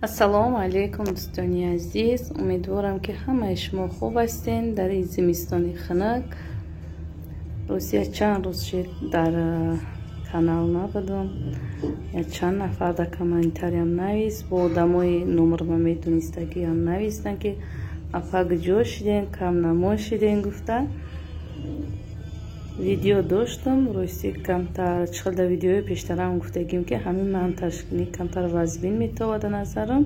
ассалому алайкум дӯстони азиз, умедворам ки ҳамаи шумо хуб ҳастен. дар ин зимистони хунук рӯзия чанд рӯз шид дар канал набудум. Чанд нафар дар комментариям навист, бо одамои номерма медонистагиам навистан ки апа куҷо шиден, камнамой шиден гуфта. видео доштам, рости камтар чилда видеои пештарам гуфтагим ки ҳамин монтажкунӣ камтар вазбин метавада назарам.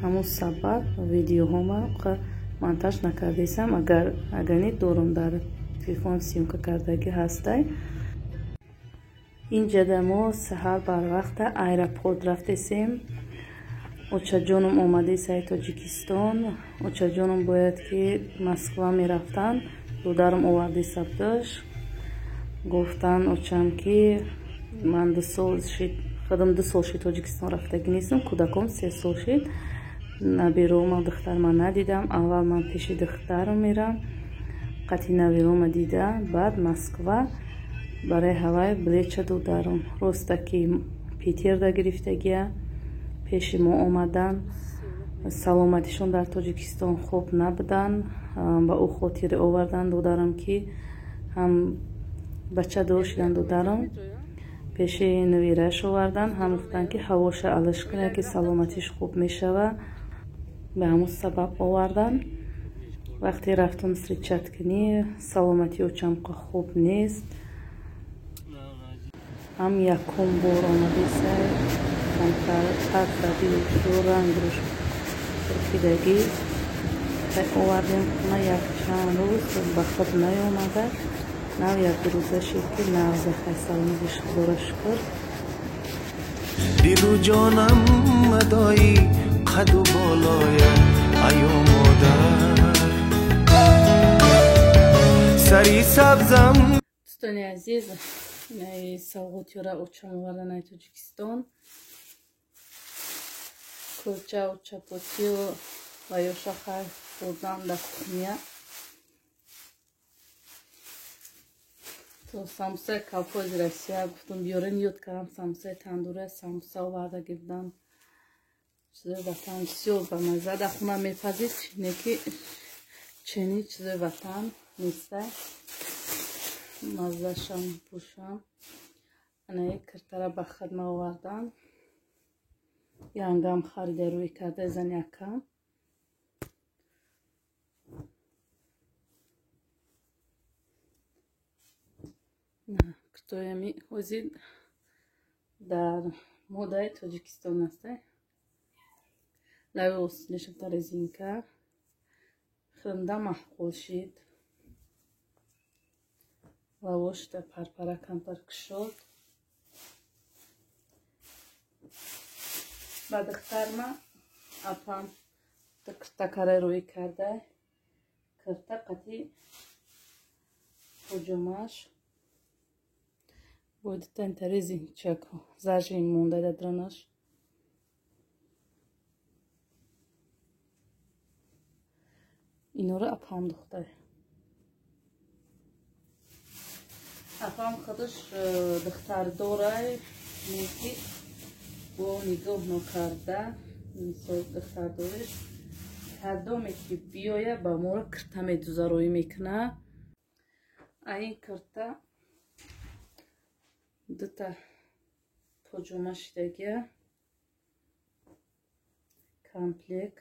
ҳамун сабаб видеоҳома монтаж накардесам. агарни дорум дар телефон симка кардагӣ ҳастай. инҷада мо саҳар барвақта аэропорт рафтесем. очаҷонум омади саи Тоҷикистон. очаҷонум бояд ки Москва мерафтанд. додарум оварди сабдаш. гуфтан очам ки ман 2 сол шид, худам 2 сол шид Тоҷикистон рафтагӣ нестам. кӯдаком 3 сол шид. набирома духтарма надидам. аввал ман пеши духтарам мерам, қати навирома дида, баъд Москва барои ҳавай билеча додарум. роста ки Питерда гирифтагия пеши мо омадан. саломатишон дар Тоҷикистон хуб набудан. ба ӯ хотире овардан додарам ки ҳам бачадор шидан. додарам пеши навирааш овардан. ҳам гуфтанд ки ҳавоша алаш кунад ки саломатиш хуб мешава. ба ҳамун сабаб овардан. вақте рафтум встречаткунӣ саломати очамка хуб нест. ҳам якум бор омади сай камтар так зади ранг пуркидагӣ овардем хуна. якчанд рӯз ба худ наёмада. нав як рӯза шид ки нағзе хай саломатиш худора шукр. дилу ҷонам мадои қаду болоя аё модар сари сабзам. дӯстони азиз, савғотиёра очам овардан ай Тоҷикистон. кӯча очапотиё ва ёша хай хӯрдан да кухня. то самусаи колхози Россия гуфтам биёрен, ёд кардам самусаи тандура, самуса овардаги буданд. чизои ватан бисёр бамаза. дар хона мепазид ки чени чизои ватан нестай. маззашам пӯшам. анаи киртара ба хидма овардан. янгам харида рӯй карда зани акам. киртоями ҳозир дар модаи Тоҷикистон астай. лави осинешата резинка хирмда маҳқул шид. лавошта парпара камтар кушод. ба духтарма апам киртакаре рӯй карда. кирта қати ҳуҷумаш бодитан резинчак зажин монда да дранаш. инора апам духтар. апам худаш духтар дорай неки бо нигоҳ накарда мисол духтар дориш ҳардоме ки биёя ба моро кирта медузароӣ мекуна. аин кирта дута поҷома шидагия комплект.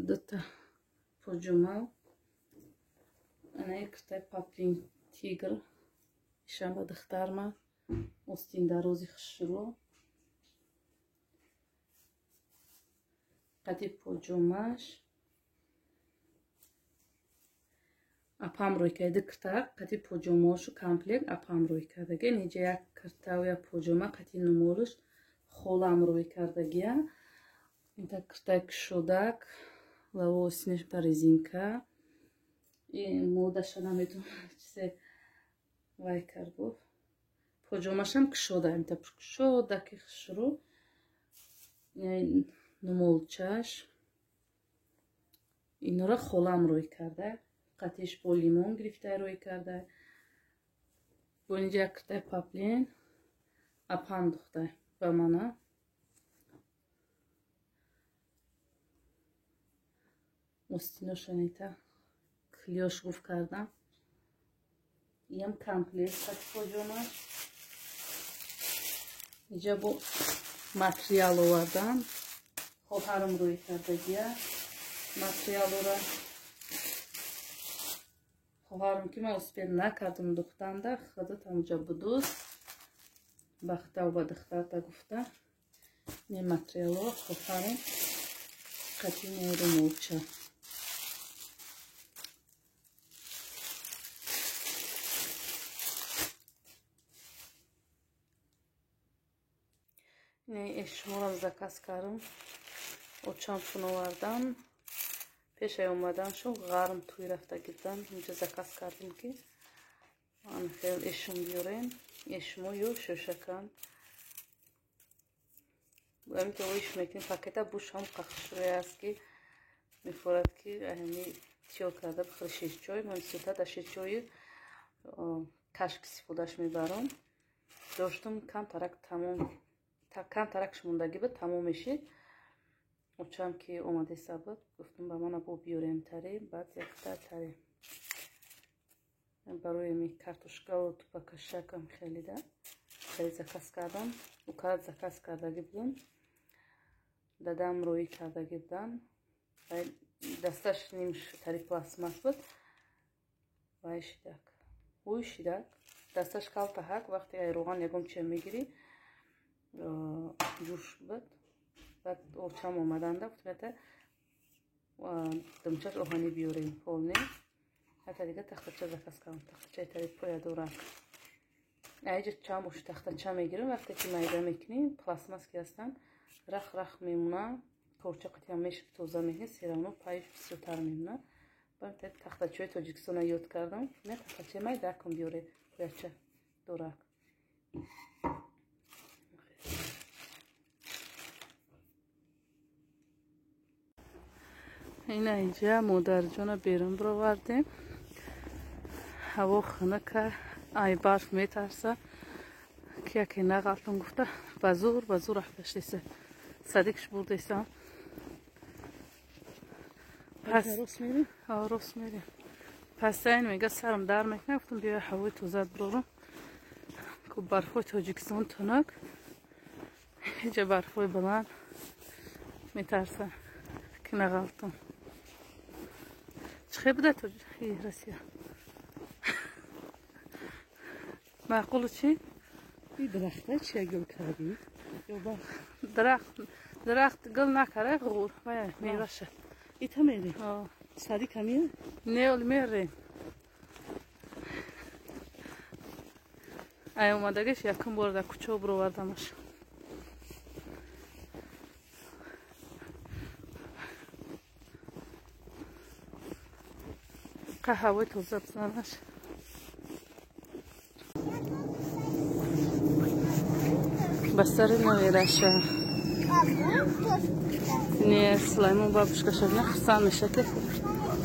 дута поҷома. анаи киртаи паплин тигр ишам ба духтарма остин дарози хушрӯ. қади поҷомаш апам рӯй карда. кирта қади поҷомашу комплект апам рӯй кардаги. неҷа як кирта ва як поҷома қади нумолуш холам рӯй кардагия. инта киртаи кушодак лаво осинеш ба резинка. модаша наметавонам чизе вай карду. поҷомашам кушода. инта кушодаки хушрӯ нумолчаш. инора холам рӯй карда. қатиш бо лимон гирифта рӯй карда. Бо инҷа як киртай паплин апан духта ба мана. Устиношанита клёш гуф кардам. Ям комплект қатифоҷонаш. Инҷа бо материал овардам. хоҳарам рӯй кардагия материалора. хоҳарам ки ман успед накардам духтанда худат ҳамҷа будуз бахта ба духтата гуфта не материало хоҳарам қати неру мовча. не эшморам заказ кардам. очам пун овардам. пешай омадан шо ғарм туй рафта гирдам. инҷа заказ кардам ки ман хел эшум биёрем. эшмо ё шӯшакан ами ки оиш мекунем пакета бушам қахшрӯй аст ки мефорад ки ами тиё карда бихӯри ширчой. ман сута да ширчои кашк истифодаш мебарам. доштам кам таракш мондагӣ буд тамом мешид. очам ки омадеса буд гуфтам ба мана бо биёрем таре. баъд якта таре барои ми картошкаву тупакашакам хелида таре заказ кардам. укарат заказ кардаги будам. дадам рӯӣ кардаги будам. дасташ ним тари пластмас буд. вай шидак ӯй шидак дасташ калтаҳак. вақте ай роған ягон чия мегирӣ ҷӯш буд. баъд очам омаданда гуфтам дымчаш оҳанӣ биёрем ҳолне. ҳата дига тахтача заказ кардам. тахтачаи тари поя дорак. айҷа чам бош тахтача мегирем. вақте ки майда мекунем пластмаски ҳастан рах рах мемуна. корча қитиам меши тоза мекунем серавно пай бисёртар мемуна. баъд тахтачаи тоҷикистона ёд кардам. не тахтачаи майда кун биёре пояча дорак. ина инҷа модарҷона берун бировардем. ҳаво хунука ай барф метарса ки яке нағалтон гуфта ба зур рафташтеса садикш бурдесам. рост мерем. пасайн мега сарам дар мекунам. гуфтам биёя ҳавои тоза бирорам. ку барфҳои тоҷикистон тунук. инҷа барфҳои баланд метарса ки нағалтон. چخه بوده تو رسیه معقول چی؟ این درخته چیه گل کردی؟ درخت گل نکره غور میوه شد ایتا میری؟ سری کمیه؟ نه اولی میره ای اومدگش یکم برده کچه برو وردمش هوای توزه بزنش. بسر نویرشه نه سلیمون بابشکا شد نه خسان میشه که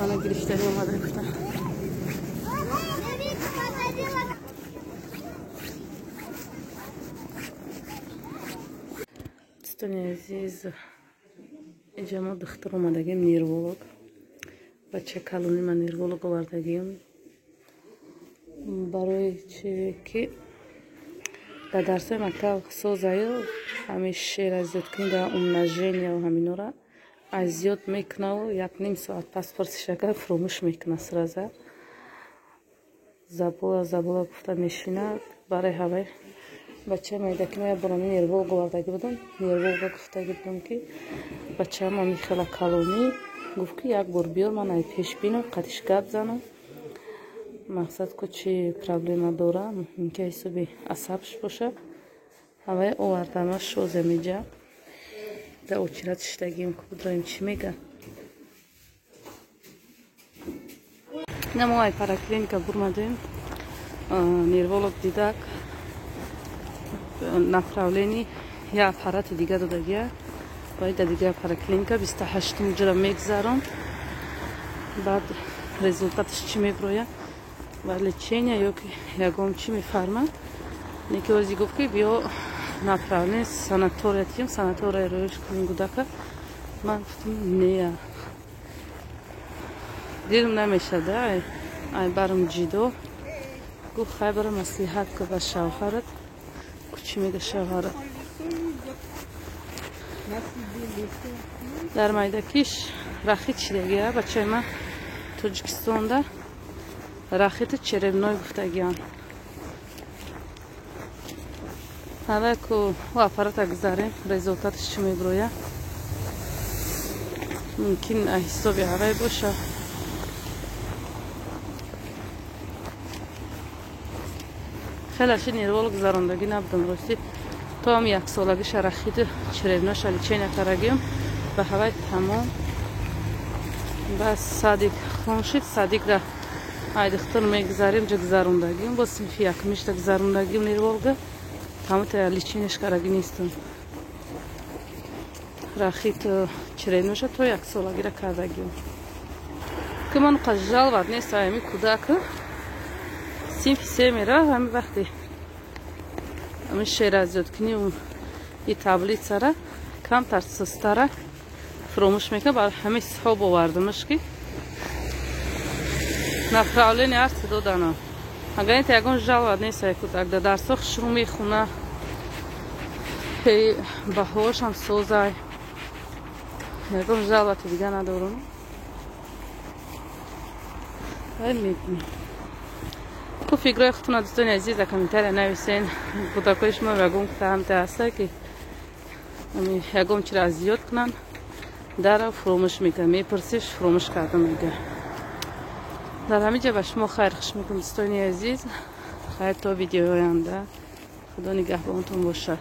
انا گرفتاری اومده بودم. دوستان عزیز اینجا ما دختر اومدگیم نیرولوگ بچه کلونی من نیرولوگ آوردگیم برای چی که در درس مکتب سازایو همیشه شعر از زیاد کنی در умножение و همینو را از زیاد میکنه و یک نیم ساعت پس پرسشگاه فراموش میکنه سرازه забула گفته میشینه برای هوای بچه میده که من برای نیرولوگ آوردگی بودم نیرولوگ گفتگی بودم که بچه ما میخلا کلونی گفت که یک بار بیار من ای پیش بینم قدش گپ زنم مقصد که چی پرابلم داره اینکه حسابی عصبش باشه هوای آوردنش شوزه میجا در اوچیرت شدگیم که بودرایم چی میگه نمو ای پاراکلینیکا برمدیم نیرولوگ دیدک направление я аппарати дига додагия бояд дига параклиника 28 ҷора мегзарам баъд результаташ чӣ меброяд ва лечения ёки ягон чӣ мефармад. Неки ози гуфт ки биё направление санатория тием, санатория роиш кунем гудака. Ман гуфтам неа. Дилм намешада ай барам ҷидо. Гуфт хай бара маслиҳат кун ба шавҳарат. Чӣ мега шавҳарат? дар майдакиш рахит чидагия бачаи ман Тоҷикистонда рахити черевной гуфтагиан. ҳала ку аппарата гузарем результаташ чӣ меброяд. мумкин ҳисоби ҳавай бошад. хеле аши нервол гузарондагӣ набудам рости. То ҳам яксолагиша рахити черевноша лечения карагием ба ҳавай тамом. Бас садик хон шид, садикра айдихтар мегузарем ҷа гузарондагием. Бо синфи якумишта гузарондагием нерволга. Тамота лечениаш караги нестам. Рахит черевноша то яксолагира кардагием. Ки ман қад жалват нест ами кудака. Синфи се мера ҳами вақти ами шеразёдкини и таблицара камтар сустара фромӯш мекунад. бар ҳами ҳисоб овардамаш ки направление арти додана. Агар ин ягон жалват нест кудак да дарсо шурӯъ мехуна баҳошам созай. Ягон жалвати дига надорам. ай мекунем. ку фикрои худтона дӯстони азиз дар комментария нависен. кӯдакои шумо ягон кутаҳамта ҳаста ки ягон чиро азиёт кунанд дарав фуромӯш мекунад. мепурсиш фуромӯш карда мегӯяд. дар ҳамин ҷа ба шумо хайр хуш мекунам дӯстони азиз. хайр то видеои оянда. худо нигаҳбонтон бошад.